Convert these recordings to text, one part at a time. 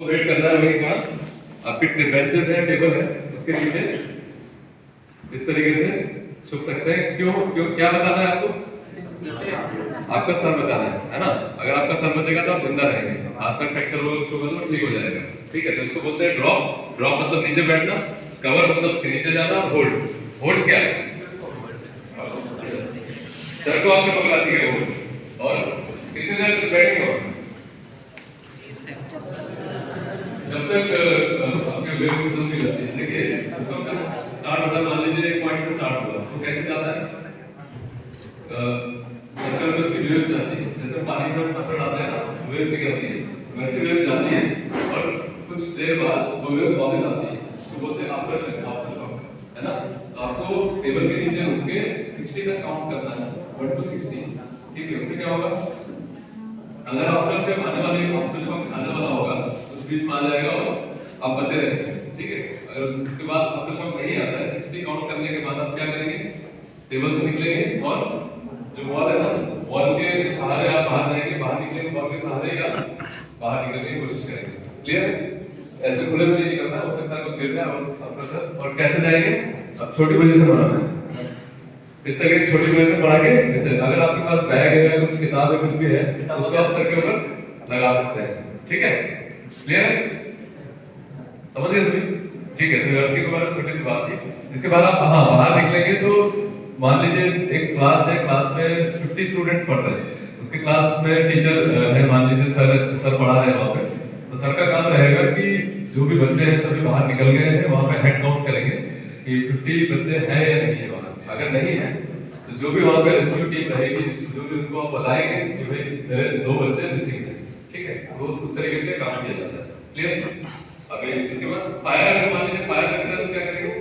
Wait करना है वही का आपकी बेंचेस है, टेबल है, उसके नीचे इस तरीके से छुप सकते हैं। क्यों क्यों क्या बचाना है आपको? आपका सर बचाना है ना। अगर आपका सर बचेगा तो आप जिंदा रहेंगे, हाथ में फ्रैक्चर हो तो ठीक हो जाएगा। ठीक है, तो इसको बोलते हैं ड्रॉप। ड्रॉप मतलब नीचे बैठना, कवर मतलब उसके नीचे जाना, और होल्ड। होल्ड क्या है? सर को आपने पकड़ा, ठीक है, होल्ड। और कितनी देर तक बैठेंगे? जब तक आपके वेव खत्म नहीं जाती है। देखिए स्टार्ट होता है, मान लीजिए एक पॉइंट से स्टार्ट हुआ तो कैसे जाता है? सर्कल में उसकी वेव्स जाती है, जैसे पानी में पत्थर डालते हैं ना, वेव्स निकलती है, वैसे वेव्स जाती है और कुछ देर बाद वो वेव वापस आती है। तो बोलते हैं आफ्टर शॉक, है ना। तो आपको टेबल के नीचे रुक के 60 तक काउंट करना है, 1 to 60। ठीक है, उससे क्या होगा? अगर आफ्टर शॉक आने वाला होगा उस बीच में आ जाएगा और आप बचे रहेंगे। ठीक है, अगर उसके बाद आफ्टर शॉक नहीं आता है, 60 काउंट करने के बाद आप क्या करेंगे? टेबल से निकलेंगे और जो वॉल है ना, वॉल के सहारे आप बाहर जाएंगे, बाहर निकलेंगे, वॉल के सहारे ही आप बाहर निकलने की कोशिश करेंगे। क्लियर है? ऐसे खुले में नहीं निकलना, हो सकता है कुछ गिर जाए और कैसे जाएंगे? अब छोटी पोजीशन बनाना है, इस तरह की छोटी पोजीशन बना के इस तरह। अगर आपके पास बैग है, कुछ किताब है, कुछ भी है, उसको आप सर के ऊपर लगा सकते हैं। ठीक है, क्लियर है? समझ गए सभी? ठीक है, तो लड़की के बारे में छोटी सी बात थी। इसके बाद आप बाहर निकलेंगे तो मान लीजिए एक क्लास है, क्लास में 50 स्टूडेंट्स पढ़ रहे हैं, उसके क्लास में टीचर है, मान लीजिए सर पढ़ा रहे हैं वहाँ पे। तो सर का काम रहेगा कि जो भी बच्चे हैं सभी बाहर निकल गए हैं, वहाँ पे हेड काउंट करेंगे कि 50 बच्चे हैं या नहीं है वहाँ। अगर नहीं है तो जो भी वहाँ पे रेस्क्यू टीम रहेगी, जो भी उनको आप बताएंगे कि भाई मेरे 2 बच्चे मिसिंग हैं। ठीक है, तो उस तरीके से काम किया जाता है। क्लियर? अभी इसके बाद फायर, अगर मान लीजिए फायर लगता है तो क्या करेंगे?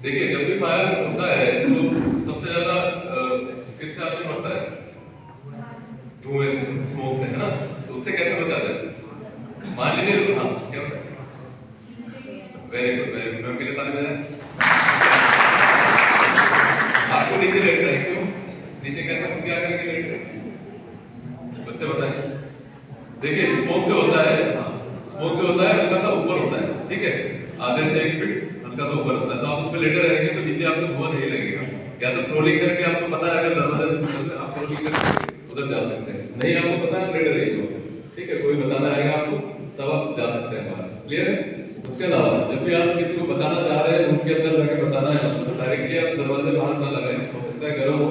देखिए, जब भी फायर होता है तो सबसे ज्यादा किससे आपको पड़ता है? धुएं से, स्मोक से, है ना। तो उससे कैसे बचा जाए? मान लीजिए, हाँ क्या होता है? Very good, very good. Ma'am के लिए ताली बजाएं। आपको नीचे लेटना है, क्यों? नीचे कैसे हम क्या करेंगे लेट कर? बच्चे बताएं। देखिए, स्मोक जो होता है, स्मोक जो होता है हल्का सा ऊपर होता है, ठीक है, आधे से 1 फीट हल्का सा ऊपर होता है। तो आप उस पर लेटे रहेंगे तो नीचे आपको धुआं नहीं लगेगा। या तो क्रोलिंग करके, आपको पता है अगर दरवाजे से आप क्रोलिंग करके उधर जा सकते हैं, नहीं आपको पता है लेटे रहिए। ठीक है, कोई बचाना आएगा आपको तब आप जा सकते हैं बाहर। क्लियर है? उसके अलावा जब भी आप किसी को बचाना चाह रहे हैं, रूम के अंदर जाके बताना है तो डायरेक्टली आप दरवाजे बाहर ना लगाएं। हो सकता है गर्म हो,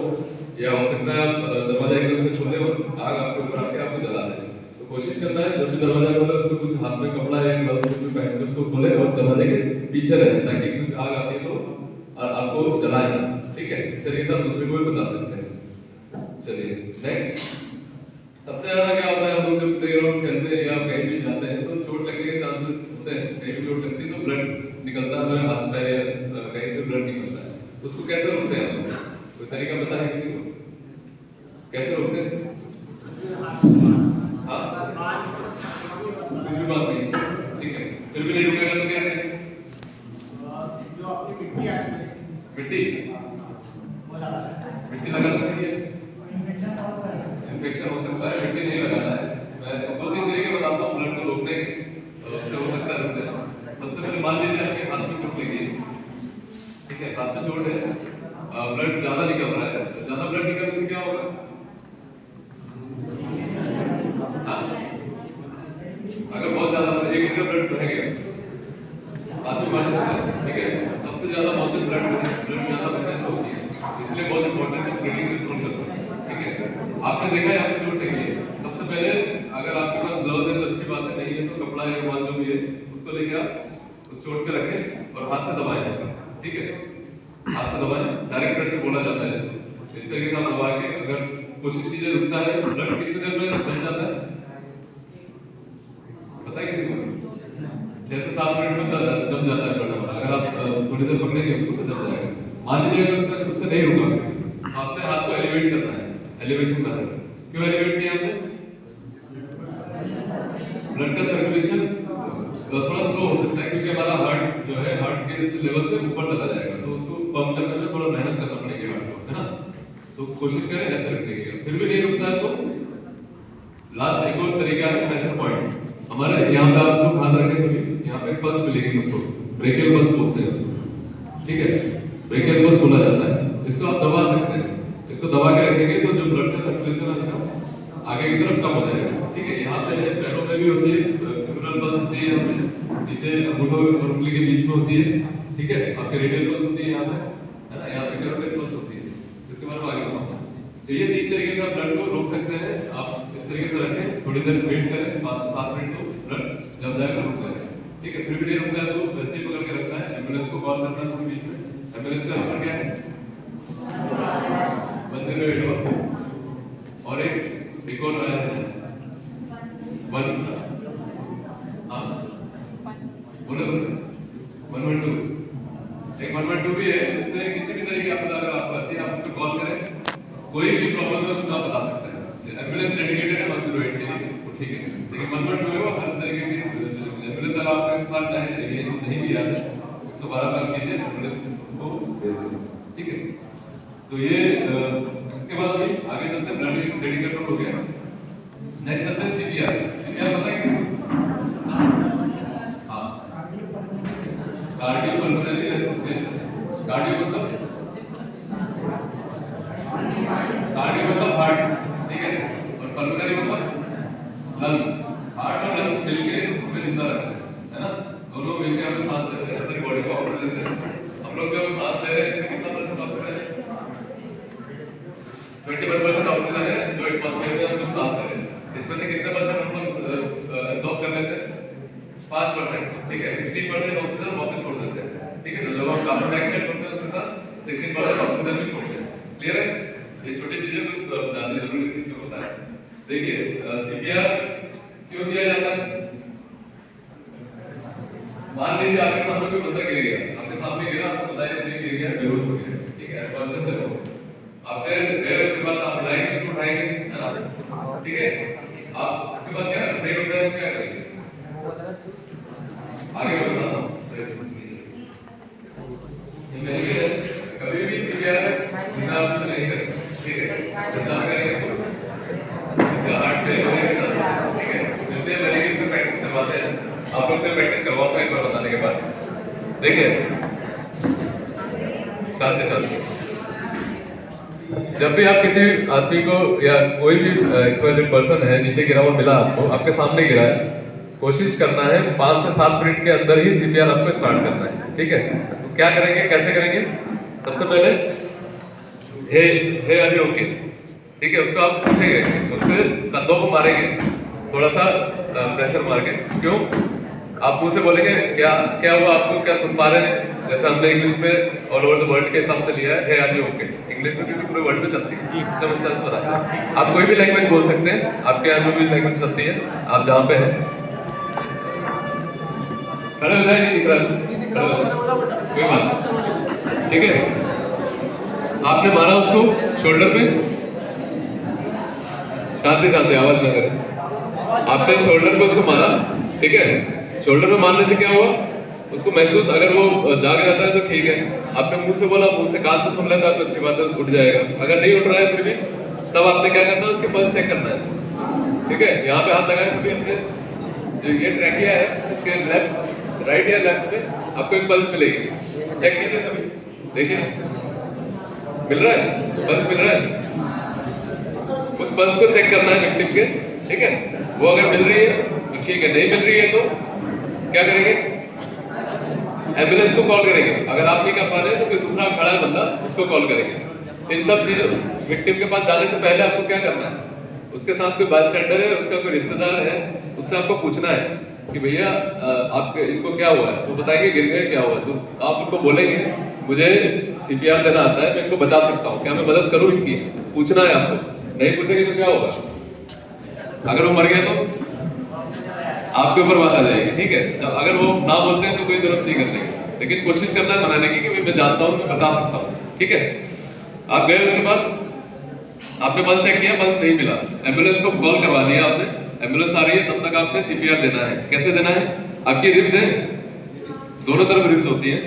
या हो सकता है आप दरवाजा एकदम से खोले और आग आपके ऊपर आके आपको जला दे। तो कोशिश करना है जब भी दरवाजा खोले उसको कुछ हाथ में कपड़ा या ग्लव्स कुछ पहन के उसको खोले और दरवाजे के पीछे रहे, ताकि कुछ आग आती है तो आपको जलाए ना। ठीक है, इस तरीके से आप दूसरे को भी बचा सकते हैं। चलिए नेक्स्ट। सबसे ज्यादा क्या होता है, हम लोग जब प्लेग्राउंड खेलते हैं या कहीं भी जाते हैं तो चोट लगने के चांसेस होते हैं। कहीं भी चोट लगती है तो ब्लड निकलता है, हमारे हाथ पैर या कहीं से ब्लड निकलता है। तो उसको कैसे रोकते हैं हम लोग? कोई तरीका पता है किसी को? कैसे रोकते हैं? हाँ, कुछ भी बात नहीं, ठीक है, फिर भी नहीं रुकेगा तो क्या करें? जो आपकी मिट्टी आती है, मिट्टी मिट्टी लगाना सही है? इन्फेक्शन हो सकता है, मिट्टी नहीं लगाना है। मैं 2-3 तरीके बताता हूँ ब्लड को रोकने के, और उससे हो सकता है रुकते हैं। सबसे पहले मान लीजिए आपके हाथ में चोट लगी है, ठीक है, हाथ में चोट है, ब्लड ज्यादा निकल रहा है। ज्यादा ब्लड निकलने से क्या होगा? अगर बहुत ज्यादा 1 लीटर ब्लड बह गया, आदमी मर सकता है। ठीक है, सबसे ज्यादा बहुत ब्लड ज्यादा बहने होती है, इसलिए बहुत इंपॉर्टेंट है ब्लडिंग कंट्रोल करना। ठीक है, आपने देखा है आपको चोट लगी है, सबसे पहले अगर आपके पास ग्लव्स है तो अच्छी बात है, नहीं है तो कपड़ा या रुमाल जो भी है उसको लेके आप उस चोट पे रखें और हाथ से दबाएं। ठीक है, हाथ से दबाएं, डायरेक्ट प्रेशर बोला जाता है इसको। इस तरीके से आप दबा के अगर कोशिश कीजिए, रुकता है। ब्लड कितनी देर में बन जाता है पता है किसी को? 6 से 7 मिनट में जम जाता है ब्लड हमारा। अगर आप थोड़ी देर पकड़ेंगे उसको तो जम जाएगा। मान लीजिए अगर उससे नहीं रुका, आपने हाथ को एलिवेट करना है, एलिवेशन मेथड। क्यों एलिवेट किया हमने? ब्लड का सर्कुलेशन थोड़ा स्लो हो सकता है, क्योंकि हमारा हार्ट जो है, हार्ट के इस लेवल से ऊपर चला जाएगा, तो उसको पंप करने में थोड़ा मेहनत करना पड़ेगी हार्ट को, है ना। तो कोशिश करें ऐसे रखने की। फिर भी नहीं रुकता है तो लास्ट एक और तरीका है प्रेशर पॉइंट। हमारे यहाँ पे आप लोग ध्यान रखें सभी, यहाँ पे पल्स मिलेगी सबको, ब्रेकियल पल्स बोलते हैं उसको, ठीक है, ब्रेकियल पल्स बोला जाता है। इसको आप दबा सकते हैं, इसको दबा के रखेंगे तो जो ब्लड का सर्कुलेशन है इसका आगे की तरफ कम हो जाएगा, ठीक है। यहाँ पे पैरों में भी होती है, फ्यूरल पल्स होती है, यहाँ पे नीचे अंगूठों और उंगली के बीच में होती है, ठीक है। आपके रेडियल पल्स होती है यहाँ पे, है ना, यहाँ पे कैरोटिड पल्स होती है। इसके बारे में आगे बताऊंगा। तो ये 3 तरीके से आप ब्लड को रोक सकते हैं। आप इस तरीके से रखें, थोड़ी देर वेट करें, 5 से 7 मिनट तो ब्लड जम जाएगा, रुक जाएगा, ठीक है। फिर भी नहीं रुक जाए तो वैसे ही पकड़ के रखना है, एम्बुलेंस को कॉल करना है उसी बीच में। एम्बुलेंस का नंबर क्या है? 108 और एक और है 1 हाँ बोलो 112 एक 112 भी है, जिसमें किसी भी तरीके आपको अगर आपको आती है आप उसको कॉल करें, कोई भी प्रॉब्लम है उसको आप बता सकते हैं। एम्बुलेंस डेडिकेटेड है 108 के लिए, ठीक है। लेकिन 112 है वो हर तरीके की एम्बुलेंस अगर आपके साथ नहीं भी याद है 112 पर कीजिए, एम्बुलेंस को भेज दें, ठीक है। तो ये इसके बाद अभी आगे चलते हैं, ब्लड डेडिकेटेड हो गया। नेक्स्ट चलते हैं सीपीआर। सीपीआर बताएंगे? हाँ, कार्डियो पल्मोनरी रेसिस्टेशन। कार्डियो मतलब हार्ट, ठीक है, और पल्मोनरी मतलब लंग्स। हार्ट और लंग्स मिलके हमें जिंदा रखते हैं, है ना, दोनों मिलके हमें सांस लेते हैं, अपनी बॉडी को ऑक्सीजन देते हैं। हम लोग जब सांस ले रहे हैं इसमें कितना परसेंट ऑक्सीजन है? 21% ऑक्सीजन है जो एटमॉस्फेयर में हम लोग सांस ले रहे हैं। इसमें से कितने परसेंट हम लोग एब्जॉर्ब कर लेते हैं? 5%, ठीक है। 16% ऑक्सीजन वापस छोड़ देते हैं, ठीक है। तो जब हम कार्बन डाइऑक्साइड छोड़ते हैं उसके साथ 16% ऑक्सीजन भी छोड़ते हैं। क्लियर है? ये छोटी चीजें को जानने जरूरी क्यों होता है। देखिए सीपीआर क्यों दिया जाता है? मान लीजिए आपके सामने कोई बंदा गिर गया, आपके सामने गिरा, आपको पता है इसने गिर गया, बेहोश हो गया, ठीक है, कॉन्शियस है वो। आपने गए उसके बाद आप उठाएंगे, उसको उठाएंगे, है ना, ठीक है। आप उसके बाद क्या नहीं उठ रहे हैं क्या करेंगे? आगे बताता हूँ। कभी भी सीपीआर नहीं करेंगे, ठीक है, जितना करेंगे तो हार्ट फेल हो जाएगा, ठीक है। इसलिए मेडिकल पे प्रैक्टिस करवाते हैं, आप लोग से प्रैक्टिस करवाऊंगा एक बार बताने के बाद। देखिए शांति शांति, जब भी आप किसी आदमी को या कोई भी एक्सवाइजेड पर्सन है नीचे गिरा हुआ मिला आपको, आपके सामने गिरा है, कोशिश करना है 5 से 7 मिनट के अंदर ही सीपीआर आपको स्टार्ट करना है, ठीक है। तो क्या करेंगे, कैसे करेंगे? सबसे पहले हे आर यू ओके, ठीक है, उसको आप पूछेंगे, उसके कंधों को मारेंगे, थोड़ा सा प्रेशर मार के। क्यों? आप मुंह से बोलेंगे क्या क्या हुआ, आपको क्या सुन पा रहे हैं, जैसे हमने इंग्लिश में ऑल ओवर द वर्ल्ड के हिसाब से लिया है, हे आर यू ओके, इंग्लिश में क्योंकि पूरे वर्ल्ड में चलती है, समझता है पता। आप कोई भी लैंग्वेज बोल सकते हैं, आपके यहाँ जो भी लैंग्वेज चलती है, आप जहाँ पे हैं खड़े हो जाए, नहीं दिख रहा है, कोई बात, ठीक है। आपने मारा उसको शोल्डर पे, शांति शांति, आवाज ना करें। आपने शोल्डर पे उसको मारा, ठीक है। शोल्डर पे मारने से क्या हुआ, उसको महसूस, अगर वो जाग जाता है तो ठीक है। आपने मुंह से बोला, मुंह से कान से सुन लेता है तो अच्छी बात है, उठ जाएगा। अगर नहीं उठ रहा है फिर भी, तब आपने क्या करना है, उसके पल्स चेक करना है, ठीक है। यहाँ पे हाथ लगाए सभी अपने, जो ये ट्रैकिया है इसके लेफ्ट, राइट या लेफ्ट में आपको एक पल्स मिलेगी, चेक कीजिए सभी, देखिए मिल रहा है, पल्स मिल रहा है। उस पल्स को चेक करना है विक्टिम के, ठीक है। वो अगर मिल रही है तो ठीक है, नहीं मिल रही है तो क्या करेंगे, एम्बुलेंस को कॉल करेंगे। अगर आप नहीं कर पा रहे तो कोई दूसरा खड़ा है बंदा, उसको कॉल करेंगे। इन सब चीजों, विक्टिम के पास जाने से पहले आपको क्या करना है, उसके साथ कोई बायस्टैंडर है, उसका कोई रिश्तेदार है, उससे आपको पूछना है कि भैया आपके इनको क्या हुआ है। वो बताएंगे गिर गए, क्या हुआ, तो आप उनको बोलेंगे मुझे सीपीआर देना आता है, मैं इनको बचा सकता हूँ, क्या मैं मदद करूँ इनकी, पूछना है आपको। नहीं पूछेंगे तो क्या होगा, अगर वो मर गया तो आपके ऊपर बात आ जाएगी, ठीक है। अगर वो ना बोलते हैं तो कोई जरूरत नहीं करने की, लेकिन कोशिश करना है मनाने की कि मैं जानता हूँ, मैं बचा सकता हूँ, ठीक है। आप गए उसके पास, आपने पल्स चेक किया, पल्स नहीं मिला, एम्बुलेंस को कॉल करवा दिया आपने, एम्बुलेंस आ रही है, तब तक आपने सीपीआर देना है। कैसे देना है, आपकी रिब्स है, दोनों तरफ रिब्स होती है,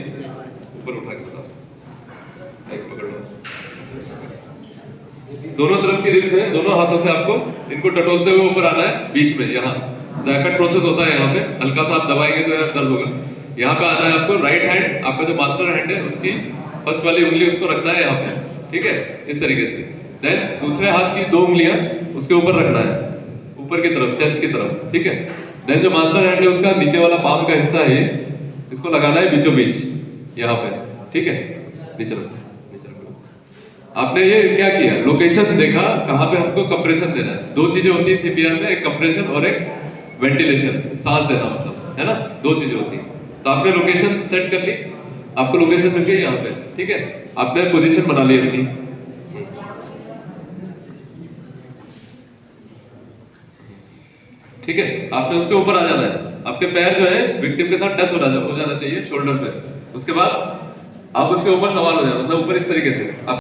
ऊपर उठा के साथ पकड़ लो, दोनों तरफ की रिब्स है, दोनों हाथों से आपको इनको टटोलते हुए ऊपर आना है, बीच में यहाँ जैकेट प्रोसेस होता है यहाँ पे, हल्का सा आप दबाएंगे तो यार दर्द होगा। यहाँ पे आना है आपको, राइट हैंड आपका जो मास्टर हैंड है उसकी फर्स्ट वाली उंगली उसको रखना है यहाँ पे, ठीक है, इस तरीके से। देन दूसरे हाथ की 2 उंगलियां उसके ऊपर रखना है, ऊपर की तरफ, चेस्ट की तरफ, ठीक है। देन जो मास्टर हैंड है उसका नीचे वाला पाम का हिस्सा है इसको लगाना है बीचों बीच यहाँ पे, ठीक है। नीचे रखो, नीचे रखो। आपने ये क्या किया, लोकेशन देखा कहाँ पे हमको कंप्रेशन देना है। 2 चीजें होती है सीपीआर में, एक कंप्रेशन और एक वेंटिलेशन, सांस देना मतलब, है ना, 2 चीजें होती है। तो आपने लोकेशन सेट कर ली, आपको लोकेशन मिल गई यहाँ पे, ठीक है। आपने पोजीशन बना ली अपनी, ठीक है। आपने उसके ऊपर आ जाना है, आपके पैर जो है विक्टिम के साथ टच हो जाना चाहिए शोल्डर पे। उसके बाद आप उसके ऊपर सवार हो जाए, मतलब ऊपर इस तरीके से आप